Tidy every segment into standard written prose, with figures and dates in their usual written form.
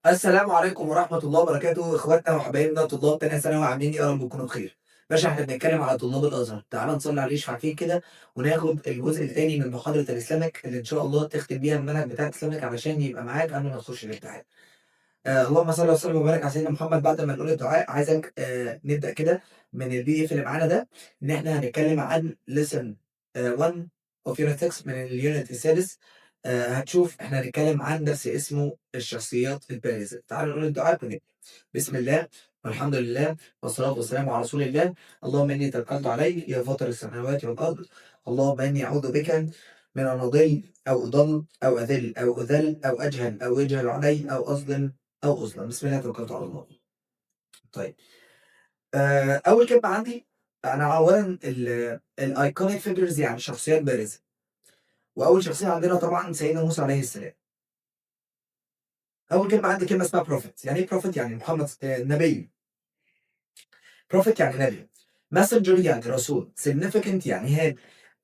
السلام عليكم ورحمة الله وبركاته، إخواتنا وحبايبنا طلاب تانية ثانوي عاملين إيه؟ يا رب تكونوا بخير. باشا إحنا بنتكلم على طلاب الأزهر، تعالَ نصلي عليه شفاعتين كده وناخد الجزء التاني من محاضرة الإسلامك اللي إن شاء الله تختم بيها المنهج بتاع الإسلامك علشان يبقى معاك قبل ما تخش الامتحان. اللهم صل وسلم وبارك على سيدنا محمد. بعد ما نقول الدعاء عايزك نبدأ كده من الPDF اللي معانا ده، إن إحنا هنتكلم عن lesson 1 of unit 6 من الunit السادس. هتشوف إحنا هنتكلم عن درس اسمه الشخصيات البارزة. تعالوا نقول الدعاء ونبدأ. بسم الله والحمد لله والصلاة والسلام على رسول الله. اللهم إني توكلت عليك يا فاطر السماوات والأرض. اللهم إني أعوذ بك من أن أضل أو أضل أو أذل أو أذل أو أجهل أو يجهل علي أو أظلم أو أظلم. بسم الله توكلت على الله. طيب أول كلمة عندي، أنا أولًا الiconic figures يعني شخصيات بارزة، وأول شخصية عندنا طبعًا سيدنا موسى عليه السلام. أول كلمة عندي كلمة اسمها prophet. يعني إيه prophet؟ يعني محمد نبي. prophet يعني نبي. messenger يعني رسول. significant يعني هام.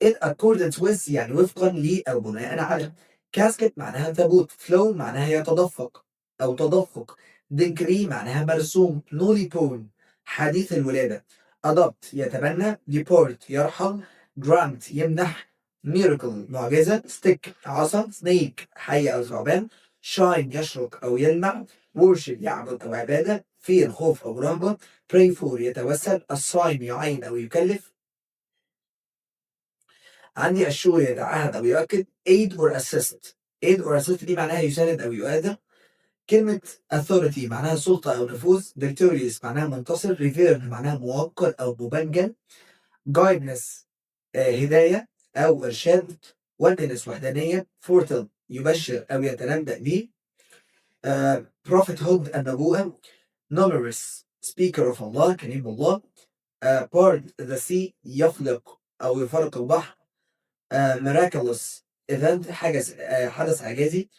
in accordance with يعني وفقًا ل أو بناءً على. casket معناها تابوت. flow معناها يتدفق أو تدفق. decree معناها مرسوم. newly born حديث الولادة. adopt يتبنى. deport يرحل. grant يمنح. miracle معجزة. stick عصا. snake حية أو ثعبان. shine يشرق أو يلمع. worship يعبد أو عبادة. fear خوف أو رهبة. pray for يتوسل. assign يعين أو يكلف. عندي assure يتعهد أو يؤكد. aid or assist. aid or assist دي معناها يساند أو يؤازر. كلمة authority معناها سلطة أو نفوذ. victorious معناها منتصر. revere معناها موقر أو مبنجل. guidance هداية أو إرشاد. oneness وحدانية. foretell يبشر أو يتنبأ به. prophethood النبوءة. numerous speaker of الله كريم الله. part the sea يفلق أو يفرق البحر. miraculous event حدث إعجازي.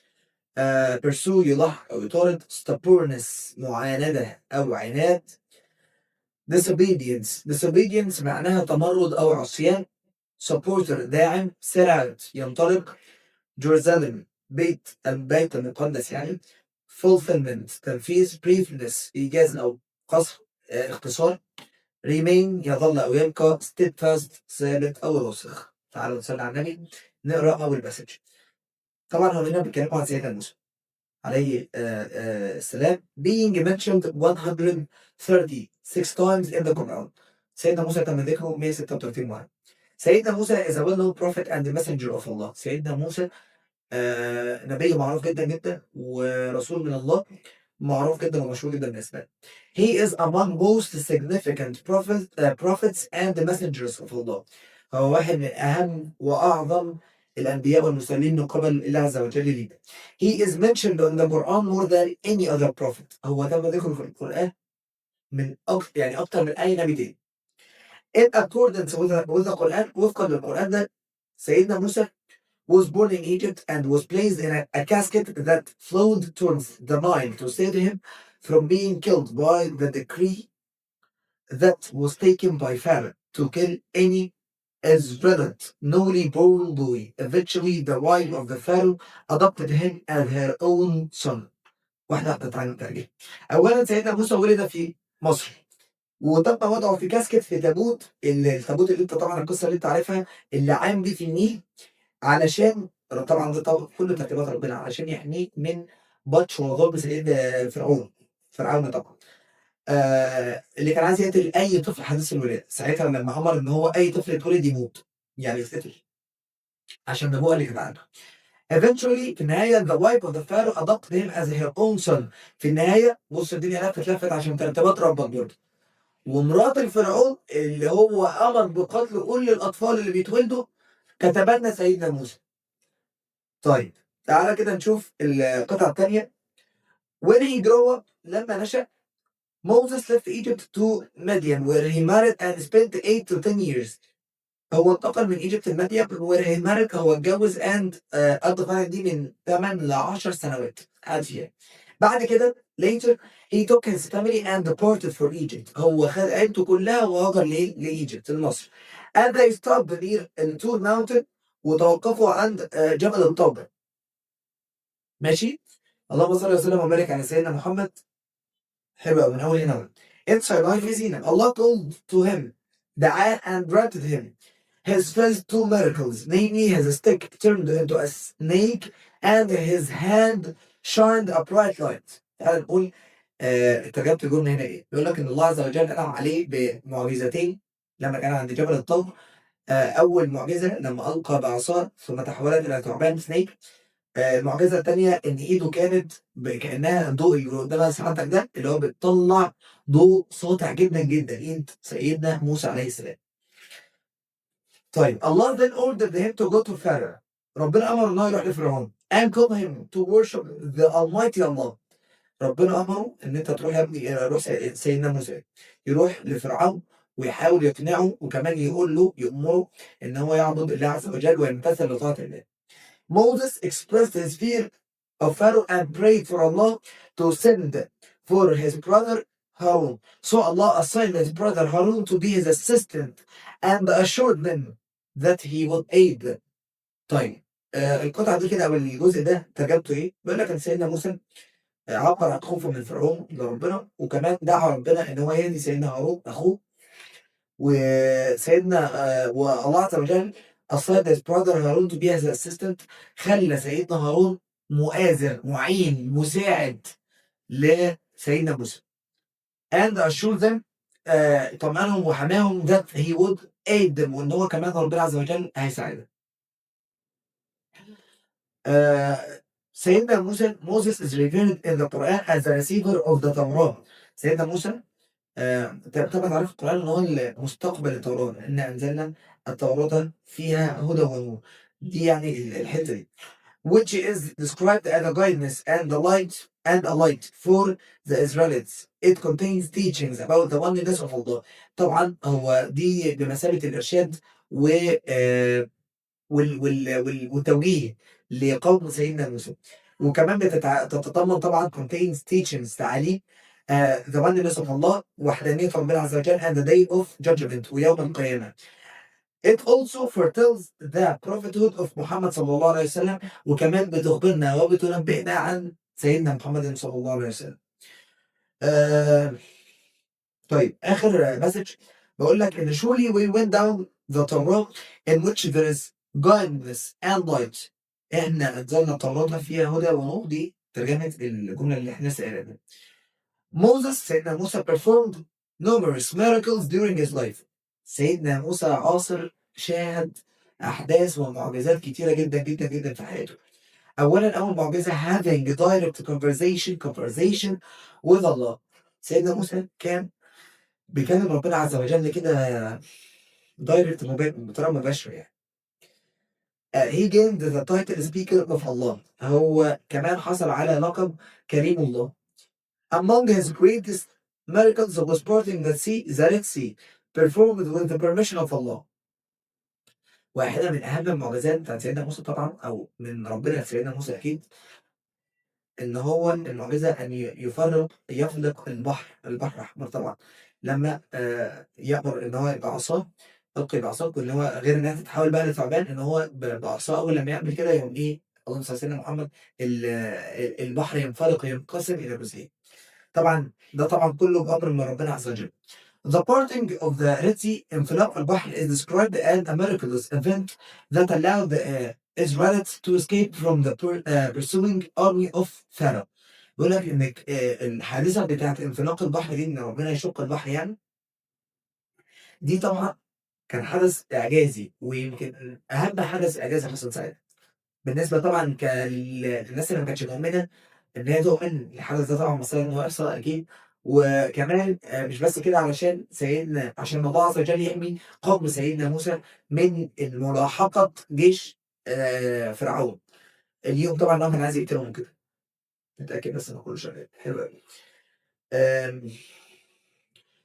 pursue يلاحق أو يطارد. stubbornness معاندة أو عناد. disobedience معناها تمرد أو عصيان. supporter داعم. set out ينطلق. Jerusalem البيت المقدس يعني. fulfillment تنفيذ. briefness إيجاز أو قصر اختصار. remain يظل أو يبقى. steadfast ثابت أو راسخ. تعالوا نصلي على النبي نقرأ أول مسج. طبعا هو هنا بيتكلموا عن سيدنا موسى عليه السلام being mentioned 136 times in the Quran. سيدنا موسى تم ذكره 136 مرة. سيدنا موسى is a well-known prophet and the messenger of Allah. سيدنا موسى نبي معروف جدا جدا ورسول من الله معروف جدا ومشهور جدا بالنسبة له. He is among most significant prophets and the messengers of Allah. هو واحد من أهم وأعظم الأنبياء والمرسلين من قبل الله عز وجل ليه. He is mentioned in the Quran more than any other prophet. هو تم ذكره في القرآن من يعني أكتر من أي نبي تاني. In accordance with the Quran وفقا للقرآن ده سيدنا موسى was born in Egypt and was placed in a casket that flowed towards the Nile to save him from being killed by the decree that was taken by Pharaoh to kill any Israelite newly born boy. Eventually, the wife of the Pharaoh adopted him as her own son. واحدة هتتعلم ترجمة. أولا سيدنا موسى ولد في مصر وتم وضعه في كاسكت في تابوت التابوت اللي انت طبعا القصه اللي انت عارفها اللي عام بيه في النيل علشان طبعا ده طبعا كل ترتيبات ربنا علشان يحميه من بطش وظلم سيد فرعون طبعا. اللي كان عايز يقتل اي طفل حديث الولاده ساعتها لما امر ان هو اي طفل يتولد يموت يعني يتقتل عشان النبوءه اللي كانت عنده. Eventually في النهايه the wife of the pharaoh adopted him as her own son. في النهايه بص الدنيا لفت عشان ترتيبات ربك برضه. ومرات الفرعون اللي هو امر بقتل كل الاطفال اللي بيتولدوا كتبنى سيدنا موسى. طيب تعالى كده نشوف القطعة التانية. When he grew up لما نشأ Moses left Egypt to Midian where he married and spent 8 to 10 years. هو انتقل من ايجيبت لمدين where he married هو اتجوز and قضى فيها دي من 8 ل 10 سنوات قعد فيها. بعد كده later he took his family and departed for Egypt. هو خد عيلته كلها وهاجر لإيجيبت لمصر. And they stopped near Tur mountain وتوقفوا عند جبل الطابع. ماشي؟ اللهم صل وسلم وبارك على سيدنا محمد. حلو قوي من اول هنا. Inside life is in. Allah told to him, دعاه and granted him his first two miracles, namely his stick turned into a snake and his hand shined a bright light. تعال نقول ترجمة الجملة هنا ايه؟ بيقول لك ان الله عز وجل انعم عليه بمعجزتين لما كان عند جبل الطور. اول معجزة لما القى بعصاه ثم تحولت الى ثعبان سنيك. المعجزة التانية إن إيده كانت كأنها ضوء اللي قدامها ساعتك ده اللي هو بتطلع ضوء ساطع جدا جدا، إيد سيدنا موسى عليه السلام. طيب Allah then ordered him to go to Pharaoh. ربنا أمره إنه يروح لفرعون and call him to worship the Almighty Allah. ربنا أمره إن أنت تروح يا ابني، روح سيدنا موسى يروح لفرعون ويحاول يقنعه وكمان يقول له يأمره إن هو يعبد الله عز وجل ويمتثل لطاعة الله. Moses expressed his fear of Pharaoh and prayed for Allah to send for his brother Harun. So Allah assigned his brother Harun to be his assistant and assured them that he would aid them. طيب القطعة دي كده أو الجزء ده ترجمته إيه؟ بيقول لك إن سيدنا موسى عبر عن خوفه من فرعون لربنا وكمان دعا ربنا إن هو يهدي سيدنا هارون أخوه. وسيدنا والله عز وجل assigned his brother هارون to be his assistant، خلى سيدنا هارون مؤازر معين مساعد لسيدنا موسى and assured them طمأنهم وحماهم that he would aid them وان هو كمان ربنا عز وجل هيساعدهم. سيدنا موسى Moses is revealed in the Quran as the receiver of the Torah. سيدنا موسى طبعا عارف القرآن ان هو المستقبل التوراة، ان انزلنا التوراة فيها هدى ونور. دي يعني الحتة دي which is described as a guidance and a light for the Israelites. It contains teachings about the oneness of Allah. طبعا هو دي بمثابة الإرشاد والتوجيه لقوم سيدنا موسى. وكمان بتتضمن طبعا contains teachings تعاليم the oneness of Allah وحدانية ربنا عز وجل and the day of judgment ويوم القيامة. It also foretells the prophethood of Muhammad صلى الله عليه وسلم وكمان بتخبرنا وبتنبئنا عن سيدنا محمد صلى الله عليه وسلم. طيب آخر مسج بقول لك إن surely we went down the Torah in which there is guidance and light. إحنا أنزلنا التوراة فيها هدى ونور. دي ترجمة الجملة اللي إحنا لسه قايلينها. Moses سيدنا موسى performed numerous miracles during his life. سيدنا موسى عاصر شاهد أحداث ومعجزات كتيرة جدا جدا جدا في حياته. أولا أول معجزة having a direct conversation with Allah. سيدنا موسى كان بيكلم ربنا عز وجل كده دايركت بطريقة مباشرة يعني. he gained the title speaker of Allah. هو كمان حصل على لقب كريم الله. Among his greatest miracles was parting the Red Sea performed with the permission of Allah. واحدة من أهم المعجزات بتاعت سيدنا موسى طبعا أو من ربنا لسيدنا موسى أكيد إن هو المعجزة أن يفلق البحر الأحمر طبعا لما يأمر إن هو يبقى عصاه ألقي بعصاك واللي هو غير إنها تتحول بقى لثعبان إن هو بعصاه أول لما يعمل كده يقوم إيه اللهم صل على سيدنا محمد البحر ينفلق ينقسم إلى جزئين. طبعا ده طبعا كله بأمر من ربنا عز وجل. The parting of the Red Sea انفلاق البحر is described as a miraculous event that allowed the Israelites to escape from the pursuing army of Pharaoh. بيقول لك إن الحادثة بتاعت انفلاق البحر دي إن ربنا يشق البحر يعني دي طبعا كان حدث إعجازي ويمكن أهم حدث إعجازي حصل ساعتها. بالنسبة طبعا للناس اللي ما كانتش مؤمنة إن هي تؤمن الحدث ده طبعا مصير إن هو يحصل أكيد. وكمان مش بس كده علشان عشان الله عز وجل يحمي قوم سيدنا موسى من ملاحقة جيش فرعون. اليوم طبعا الله كان عايز يقتلهم كده. متأكد بس إن كله شغال حلو أوي.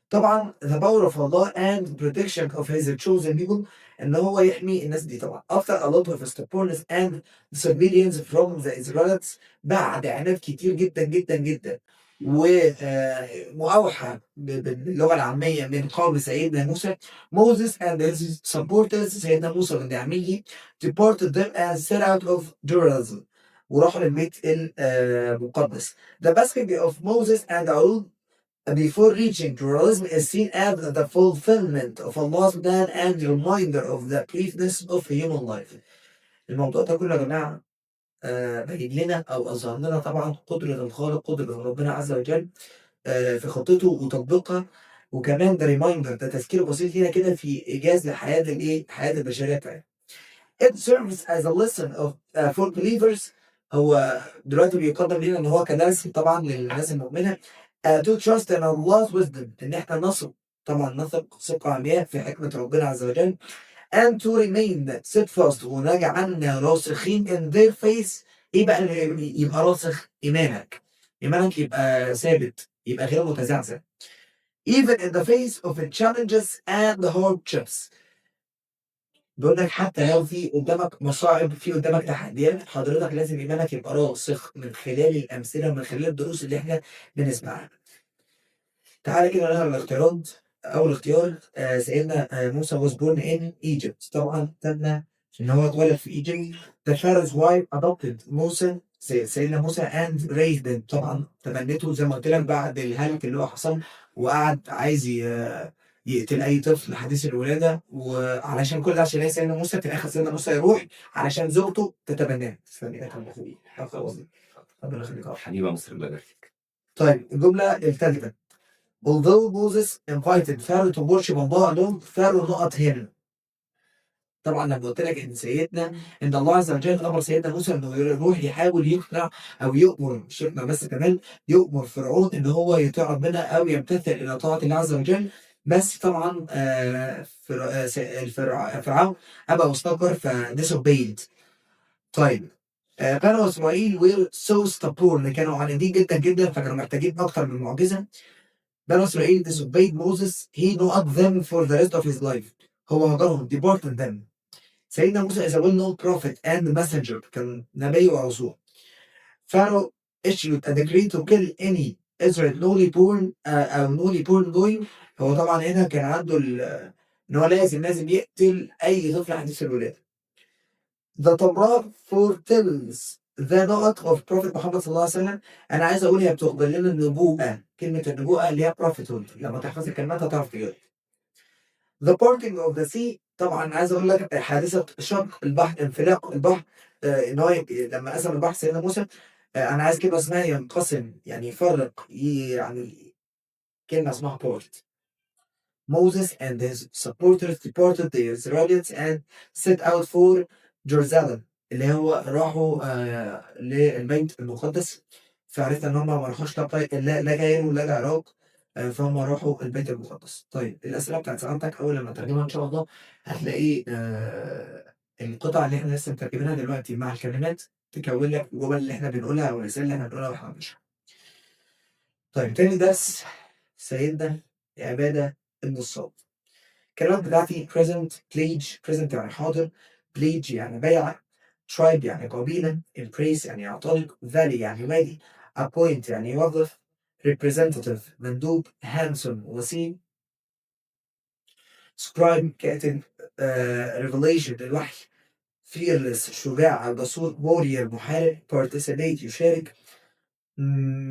طبعا the power of Allah and protection of his chosen people ان هو يحمي الناس دي طبعا after a lot of stubbornness and disobedience from the Israelites بعد عناد كتير جدا جدا جدا ومؤاوحة باللغة العامية من قوم سيدنا موسى. Moses and his supporters سيدنا موسى من داعميه deported them and set out of Jerusalem. وراحوا للبيت المقدس. The basking of Moses and Aaron before reaching Jerusalem is seen as the fulfillment of Allah's plan and reminder of the briefness of human life. الموضوع ده كله يا جماعة بين لنا أو أظهر لنا طبعا قدرة الخالق، قدرة ربنا عز وجل في خطته وتطبيقها، وكمان ده ريمايندر، ده تذكير بسيط لينا كده في إيجاز لحياة الإيه؟ حياة البشرية بتاعتنا. It serves as a lesson of for believers. هو دلوقتي بيقدم لنا إن هو كدرس طبعا للناس المؤمنة to trust in Allah's wisdom، إن إحنا نثق، طبعا نثق ثقة عمياء في حكمة ربنا عز وجل، and to remain steadfast، ونجعلنا راسخين in their faith. إيه بقى اللي يبقى راسخ؟ إيمانك. إيمانك يبقى ثابت، يبقى غير متزعزع. even in the face of the challenges and the hardships. بيقول لك حتى لو في قدامك مصاعب، في قدامك تحديات، حضرتك لازم إيمانك يبقى راسخ من خلال الأمثلة، من خلال الدروس اللي إحنا بنسمعها. تعالى كده نقرا الاختيارات. أول اختيار سيدنا موسى was born in Egypt. طبعا تم إن هو اتولد في Egypt. The Pharaoh's wife adopted موسى، سيدنا موسى and raised him. طبعا تبنته زي ما قلت لك بعد الهلك اللي هو حصل، وقعد عايز يقتل أي طفل حديث الولادة، وعلشان كل ده عشان هي سيدنا موسى، في الآخر سيدنا موسى يروح علشان زوجته تتبناه. ربنا يخليك حبيبة مصر الله يبارك. طيب الجملة الثالثة. Although Moses invited Pharaoh to worship Allah alone, Pharaoh not him. طبعا لما قلت لك ان سيدنا ان الله عز وجل امر سيدنا موسى انه يروح يحاول يقنع او يؤمر، مش يقنع بس، كمان يؤمر فرعون ان هو يطيع ربنا او يمتثل الى طاعه الله عز وجل. بس طبعا فرعون ابى واستكبر فديسوبيد. طيب بنو اسرائيل were so stubborn، كانوا عنيدين جدا جدا، فكانوا محتاجين اكتر من معجزه. بنو إسرائيل disobeyed Moses, he not them for the rest of his life. هو هجرهم deported them. سيدنا موسى is a well-known prophet and messenger، كان نبي ورسول. Pharaoh issued a decree to kill any Israel newly born أو newly born boy. هو طبعا هنا كان عنده إن هو لازم يقتل أي طفل حديث الولادة. The Torah foretells the not of Prophet محمد صلى الله عليه وسلم. أنا عايز أقول هي بتخبر لنا النبوءة، كلمة النبوءة اللي هي prophethood، لما تحفظ الكلمات هتعرف تجيبها. The parting of the sea، طبعا عايز أقول لك حادثة شق البحر، انفلاق البحر، إن هو لما قسم البحر سيدنا موسى. أنا عايز كلمة اسمها ينقسم، يعني يفرق، يعني كلمة اسمها part. Moses and his supporters deported the Israelites and set out for Jerusalem، اللي هو راحوا للبيت المقدس. فعرفنا ان هم ما راحوش لا كايرو ولا العراق، فهم راحوا البيت المقدس. طيب الاسئله بتاعت سعادتك اول لما ترجمها ان شاء الله هتلاقي القطع اللي احنا لسه مترجمينها دلوقتي مع الكلمات تكون لك الجمل اللي احنا بنقولها والرسائل اللي احنا بنقولها واحنا بنشرح. طيب تاني درس سيدنا عباده بن الصامت. الكلمات بتاعتي present present يعني حاضر، pledge يعني بيعة، tribe يعني قبيلة، embrace يعني يعتنق، valley يعني وادي، appoint يعني يوظف، representative مندوب، handsome وسيم، scribe كاتب، revelation الوحي، fearless شجاع الجسور، warrior محارب، participate يشارك،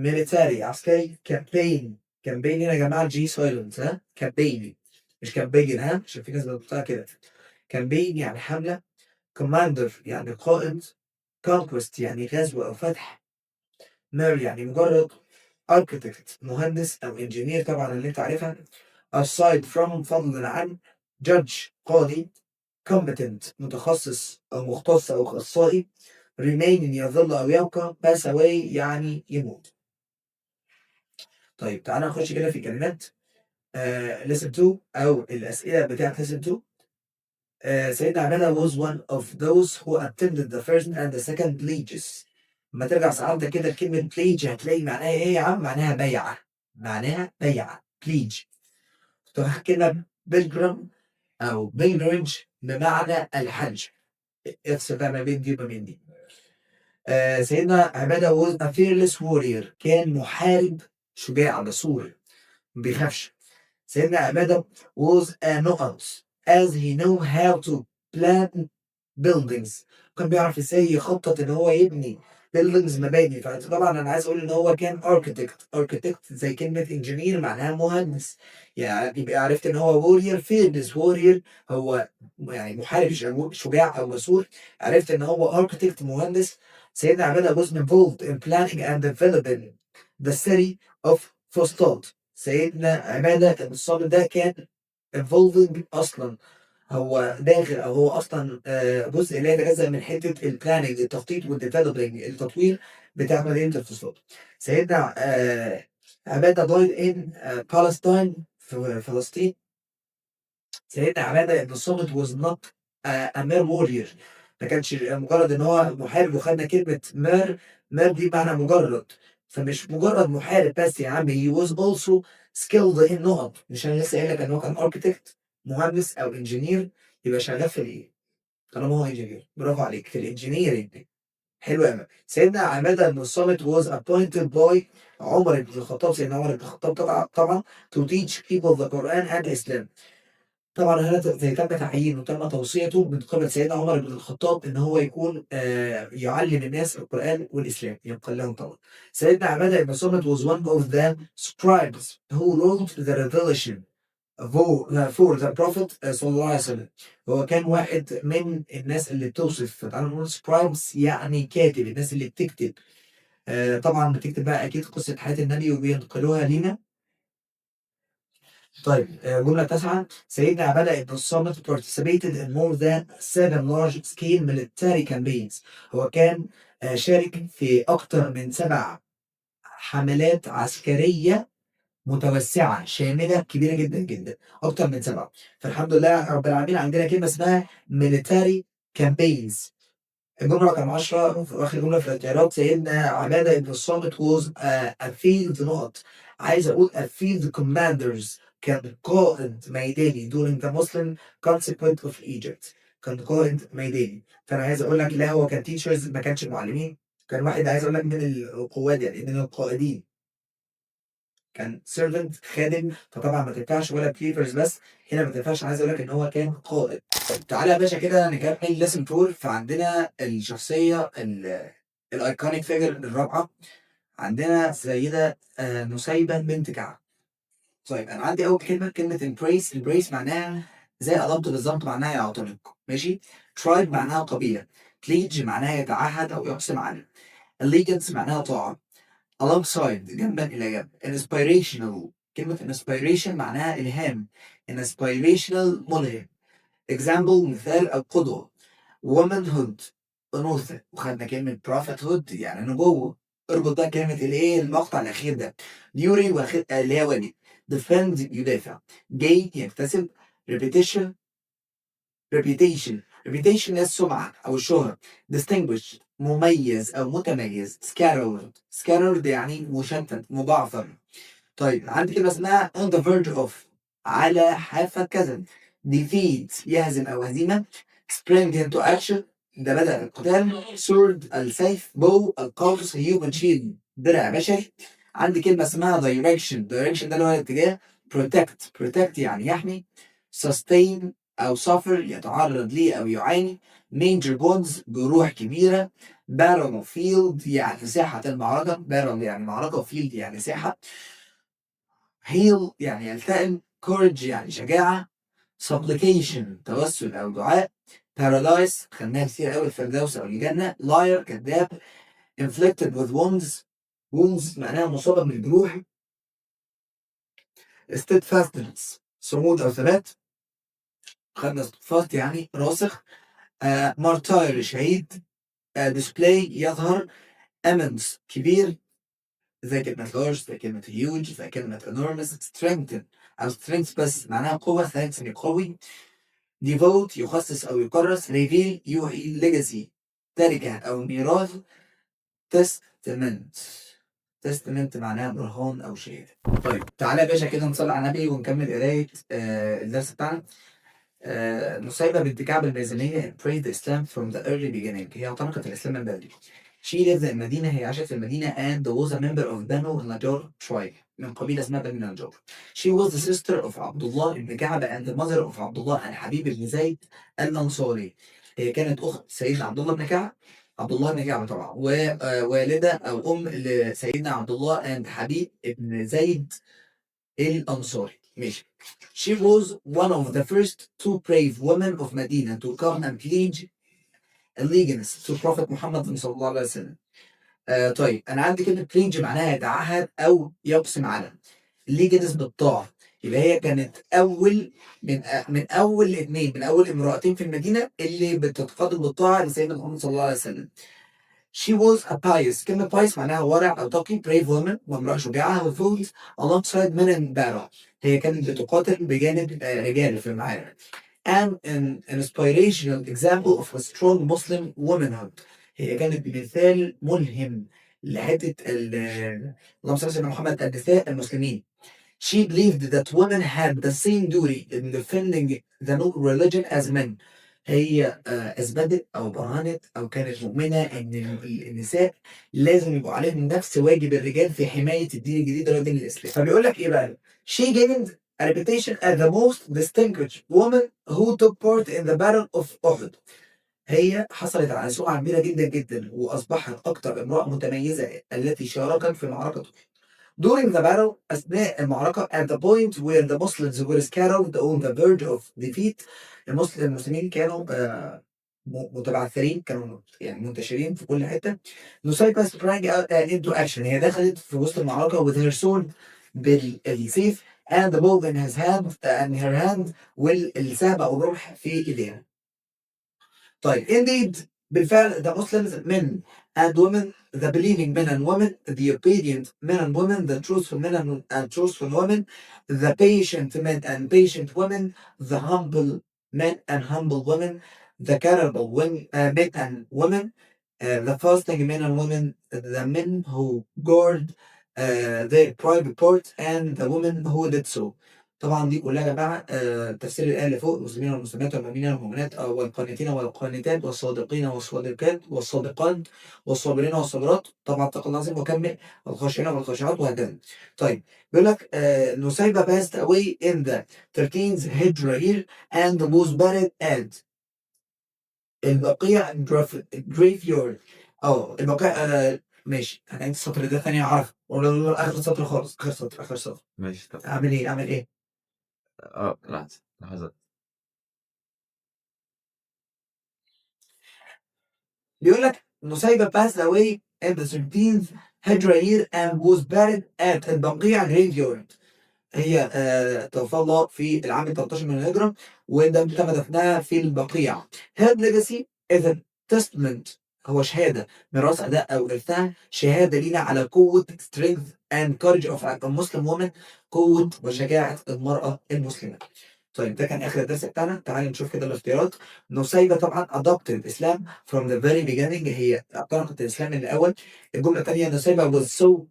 military عسكري، campaign هنا يا جماعة G silent، ها campaign مش كامبين، ها عشان في ناس بتقولها كده. كامبين يعني حملة، كوماندر يعني قائد، كونكوست يعني غزو أو فتح، مير يعني مجرد، architect مهندس أو انجينير طبعا اللي أنت عارفها، aside from فضلا عن، judge قاضي، competent متخصص أو مختص أو أخصائي، remain يظل أو يبقى، pass away يعني يموت. طيب تعالى نخش كده في كلمات listen to أو الأسئلة بتاعت listen to. سيدنا عبادة was one of those who attended the first and the second pledges. لما ترجع سعادتك كده لكلمة pledge هتلاقي معناها ايه يا عم؟ معناها بيعة، معناها بيعة pledge. تروح كلمة pilgrim أو pilgrimage بمعنى الحج. افصل بقى ما بين دي وما بين دي. سيدنا عبادة was a fearless warrior، كان محارب شجاع جسور ما بيخافش. سيدنا عبادة was a know-it as he knew how to plan buildings، كان بيعرف ازاي يخطط ان هو يبني buildings مباني. فطبعا انا عايز اقول ان هو كان architect زي كلمة engineer معناها مهندس. يعني يبقى عرفت ان هو warrior fearless warrior، هو يعني محارب شجاع او مسؤول. عرفت ان هو architect مهندس. سيدنا عبادة was involved in planning and developing the city of فسطاط. سيدنا عبادة الصامت ده كان involving اصلا، هو داخل او هو اصلا جزء لا يتجزأ من حته البلاننج التخطيط والديفلوبينج التطوير بتاع مدينه الفسطاط. سيدنا عباده دايد ان بالستاين في فلسطين. سيدنا عباده بن الصامت was not a mere warrior، ما كانش مجرد ان هو محارب. وخدنا كلمه مير دي معنى مجرد، فمش مجرد محارب بس يا عم، he was also skilled in نقط. مش انا لسه قايل لك ان هو كان architect مهندس او انجينير، يبقى شغال في الايه؟ طالما هو انجينير برافو عليك في الانجينيرنج. حلو قوي. سيدنا عماده بن الصامت was appointed by عمر بن الخطاب. سيدنا عمر بن الخطاب طبعا to teach people the Quran and Islam. طبعا هنا زي تم تعيينه وتم توصيته من قبل سيدنا عمر بن الخطاب ان هو يكون يعلم الناس القران والاسلام، يبقى لهم طبعا. سيدنا عباده بن الصامت was one of the scribes who wrote the revelation for the prophet صلى الله عليه وسلم. هو كان واحد من الناس اللي بتوصف، تعالوا نقول scribes يعني كاتب، الناس اللي بتكتب. طبعا بتكتب بقى اكيد قصه حياه النبي وبينقلوها لينا. طيب جملة تاسعة. سيدنا عبادة بن الصامت participated in more than 7 large scale military campaigns. هو كان شارك في أكثر من 7 حملات عسكرية متوسعة شاملة كبيرة جدا جدا، أكتر من 7. فالحمد لله رب العالمين عندنا كلمة اسمها military campaigns. الجملة رقم 10 في آخر جملة في الاختيارات. سيدنا عبادة بن الصامت was a field نقط. عايز أقول a field commanders، كان قائد ميداني during the Muslim conquest of Egypt. كان قائد ميداني. فأنا عايز أقول لك لا هو كان teachers ما كانش معلمين، كان واحد عايز أقول لك من القواد يعني من القائدين، كان سيرفنت خادم. فطبعا ما تنفعش ولا بليفرز بس، هنا ما تنفعش. عايز اقول لك ان هو كان قائد. طيب تعالى يا باشا كده نكمل ليسن 4. فعندنا الشخصيه الايكونيك فيجر الرابعه، عندنا سيده نسيبه بنت كعب. طيب انا عندي اول كلمه امبريس معناها زي قلمت بالظبط، معناها يعتنق. ماشي. ترايب معناها قبيله. بليج معناها يتعهد او يقسم عليه. allegiance معناها طاعه. alongside جنبا إلى جنب. inspirational كلمة inspiration معناها إلهام. inspirational ملهم. example مثال أو قدوة. womanhood أنوثة. وخدنا كلمة prophethood يعني نبوة. اربط بقى كلمة الإيه المقطع الأخير ده. during اللي هي ولي. defend يدافع. gain يكتسب. repetition reputation هي السمعة أو الشهرة. distinguished مميز أو متميز. scattered يعني مشتت مبعثر. طيب عندي كلمة اسمها on the verge of على حافة كذا. defeat يهزم أو هزيمة. spring into action ده بدأ القتال. sword السيف. bow القوس. human shield درع بشري. عندي كلمة اسمها direction ده اللي هو الاتجاه. protect يعني يحمي. sustain أو suffer يتعرض ليه أو يعاني. major wounds جروح كبيرة. battlefield يعني ساحة المعركة. battle يعني معركة field يعني ساحة. heal يعني يلتئم. courage يعني شجاعة. supplication توسل أو دعاء. paradise خدناها كتير أوي الفردوس أو الجنة. liar كذاب. inflicted with wounds معناها مصابة من الجروح. steadfastness صمود أو ثبات. خدنا steadfast يعني راسخ. martyr شهيد. display يظهر. immense كبير زي كلمة large زي كلمة huge زي كلمة enormous. strengthen أو strength بس معناها قوة. thanks يعني قوي. devote يخصص أو يكرس. reveal يوحي. legacy تركة أو ميراث. testament معناها برهان أو شهادة. طيب تعالى يا باشا كده نصلي على النبي ونكمل قراية الدرس بتاعنا. نسيبة بنت كعب المازنية embraced Islam from the early beginning. هي اعتنقت الإسلام من بدري. She lived in المدينة. هي عاشت في المدينة and was a member of Banu Najjar tribe من قبيلة اسمها بني نجار. She was the sister of عبد الله بن كعب and the mother of عبد الله الحبيب بن زيد الأنصاري. هي كانت أخت سيدنا عبد الله بن كعب عبد الله بن كعب طبعا، ووالدة أو أم لسيدنا عبد الله and حبيب ابن زيد الأنصاري. ماشي. She was one of the first two brave women of Medina to come and pledge allegiance to Prophet محمد صلى الله عليه وسلم. طيب أنا عندي كلمة pledge معناها يتعهد أو يقسم على. allegiance بالطاعة، يبقى هي كانت أول من أول اثنين، من أول امرأتين في المدينة اللي بتتقدم بالطاعة لسيدنا محمد صلى الله عليه وسلم. She was a pious. كلمة pious معناها ورع أو تقي. brave woman وامرأة شجاعة. who fought alongside men in battle. هي كانت بتقاتل بجانب رجال في المعارك. And an inspirational example of a strong Muslim womanhood. هي كانت مثال ملهم لحتة اللهم صل على سيدنا محمد النساء المسلمين. She believed that women had the same duty in defending the new religion as men. هي أثبتت أو برهنت أو كانت مؤمنة إن النساء لازم يبقوا عليهم نفس واجب الرجال في حماية الدين الجديد اللي هو دين الإسلام. فبيقول لك إيه بقى؟ She gained a reputation as the most distinguished woman who took part in the battle of Uhud. هي حصلت على سمعة كبيرة جدا جدا وأصبحت أكثر امرأة متميزة التي شاركت في معركة. During the battle أثناء المعركة at the point where the Muslims were scattered on the verge of defeat. المسلمين كانوا متبعثرين، كانوا يعني منتشرين في كل حتة. نصيبة sprang out into action. هي دخلت في وسط المعركة with her sword بالسيف and the bow in her hand والسهم أو الرمح في إيديها. طيب indeed بالفعل the Muslims men and women, the believing men and women, the obedient men and women, the truthful men and truthful women, the patient men and patient women, the humble men and humble women, the capable men and women, the fasting men and women, the men who guard their private parts and the women who did so. طبعا دي كلها يا جماعه تفسير الايه اللي فوق: المسلمين والمسلمات والمؤمنين والمؤمنات والقانتين والقانتات والصادقين والصادقات والصادقات والصابرين والصابرات، طبعا اتقوا الله العظيم وكمل، والخاشعين والخاشعات وهكذا. طيب بيقول لك نسيبة passed away in the 13th Hijra year and was buried at البقيع graveyard. البقيع ماشي. انا عندي السطر ده ثانية اعرف ولا اخر سطر خالص؟ اخر سطر اخر سطر. ماشي طب اعمل ايه اعمل ايه؟ لحظة. بيقول لك نسيبة passed away in the 13th Hijra year and was buried at البقيع graveyard. هي توفى الله في العام 13 من الهجرة وده تم دفنها في البقيع. Her legacy is a testament. هو شهادة، ميراث أداء أو إرثها، شهادة لينا على قوة strength and courage of a Muslim woman. قوة وشجاعة المرأة المسلمة. طيب ده كان آخر الدرس بتاعنا. تعالى نشوف كده الاختيارات. نسيبة طبعا adopted الإسلام from the very beginning. هي اعتنقت الإسلام من الأول. الجملة الثانية نسيبة was so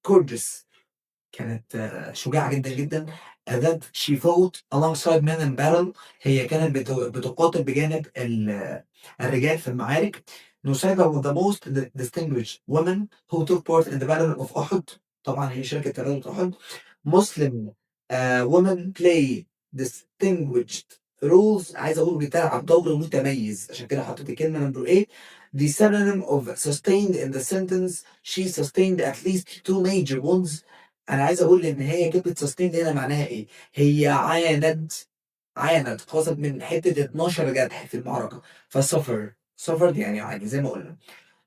gorgeous. كانت شجاعة جدا جدا. that she fought alongside men in battle. هي كانت بتقاتل بجانب الرجال في المعارك. نسيبة was the most distinguished woman who took part in the battle of أحد. طبعا هي شاركت في غزوة أحد. Muslim women play distinguished roles. عايز أقول بتلعب دور متميز، عشان كده حطيت الكلمة نمبر 8. The synonym of sustained in the sentence: she sustained at least two major ones. انا عايز اقول ان هي كلمه سستين هنا معناها ايه؟ هي عانت قصد من حته 12 جرح في المعركه. سفر يعني عادي زي ما قلنا.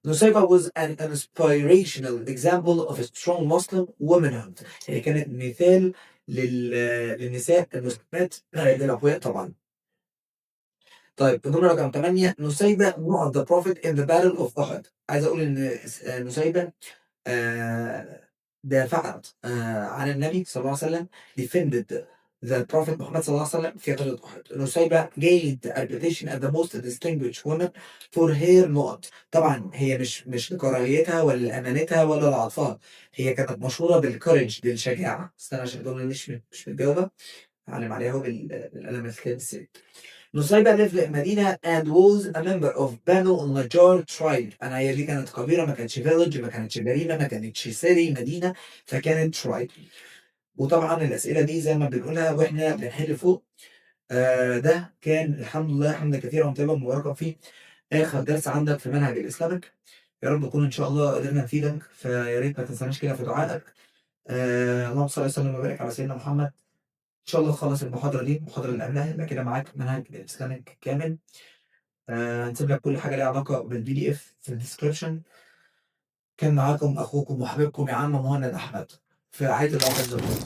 نسيبة was an inspirational example of a strong Muslim womanhood. هي كانت مثال للنساء المسلمات للأقوياء طبعا. طيب الجملة رقم 8: نسيبة won the prophet in the battle of أحد. عايز أقول إن نسيبة دافعت عن النبي صلى الله عليه وسلم. defended the prophet محمد صلى الله عليه وسلم في غزوة أحد. نسيبة gained a reputation as the most distinguished woman for her نقط. طبعا هي مش لكراهيتها ولا لأمانتها ولا لعطفها، هي كانت مشهورة بالكوريج، بالشجاعة. استنى عشان الجملة مش متجاوبة، علم عليها اهو بالقلم الخامس. نسيبة lived in مدينة and was a member of Banu النجار tribe. أنا هي دي كانت قبيلة، ما كانتش village، ما كانتش جريمة، ما كانتش سيري مدينة، فكانت tribe. وطبعا الأسئلة دي زي ما بنقولها وإحنا بنحل فوق. ده كان الحمد لله حمدا كثيرا وطيبا مباركا فيه. آخر درس عندك في منهج الإسلامك. يا رب نكون إن شاء الله قدرنا نفيدك، فيا ريت ما تنساناش كده في دعائك. اللهم صل وسلم وبارك على سيدنا محمد. إن شاء الله تخلص المحاضرة دي، المحاضرة اللي قبلها يبقى كده معاك منهج الإسلامك كامل. هنسيب لك كل حاجة ليها علاقة بالPDF في الديسكربشن. كان معاكم أخوكم وحبيبكم يا عم مهند أحمد، في رعاية الله عز وجل.